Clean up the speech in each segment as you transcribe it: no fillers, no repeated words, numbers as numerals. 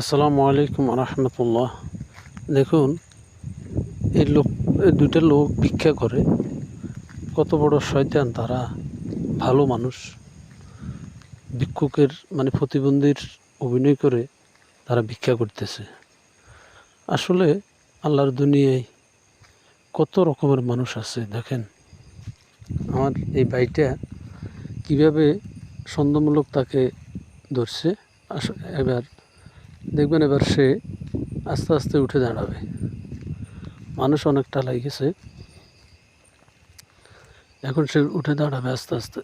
আসসালামু আলাইকুম রহমতুল্লাহ। দেখুন, এই দুইটা লোক ভিক্ষা করে, কত বড় শয়তান তারা। ভালো মানুষ, ভিক্ষুকের মানে প্রতিবন্ধীর অভিনয় করে তারা ভিক্ষা করতেছে। আসলে আল্লাহর দুনিয়ায় কত রকমের মানুষ আছে। দেখেন, আমার এই ভাইটা কীভাবে সন্দেহমূলক তাকে ধরছে। এবার দেখবেন, এবার সে আস্তে আস্তে উঠে দাঁড়াবে। মানুষ অনেকটা লাগেছে, এখন সে উঠে দাঁড়াবে আস্তে আস্তে।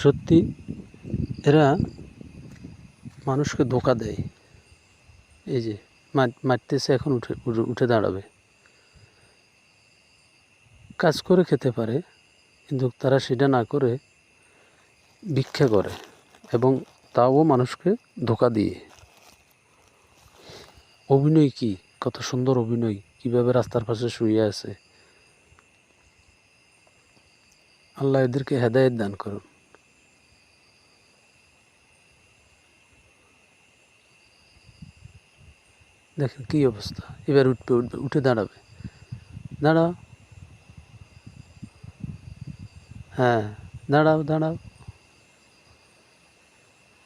সত্যি এরা মানুষকে ধোঁকা দেয়। এই যে মারতেছে, এখন উঠে উঠে দাঁড়াবে। কাজ করে খেতে পারে, কিন্তু তারা সেটা না করে ভিক্ষা করে, এবং তাও মানুষকে ধোঁকা দিয়ে। অভিনয় কি, কত সুন্দর অভিনয়! কিভাবে রাস্তার পাশে শুয়ে আছে। আল্লাহ এদেরকে হেদায়েত দান করুন। দেখেন কি অবস্থা। এবার উঠে দাঁড়াবে। দাঁড়াও, হ্যাঁ, দাঁড়াও দাঁড়াও।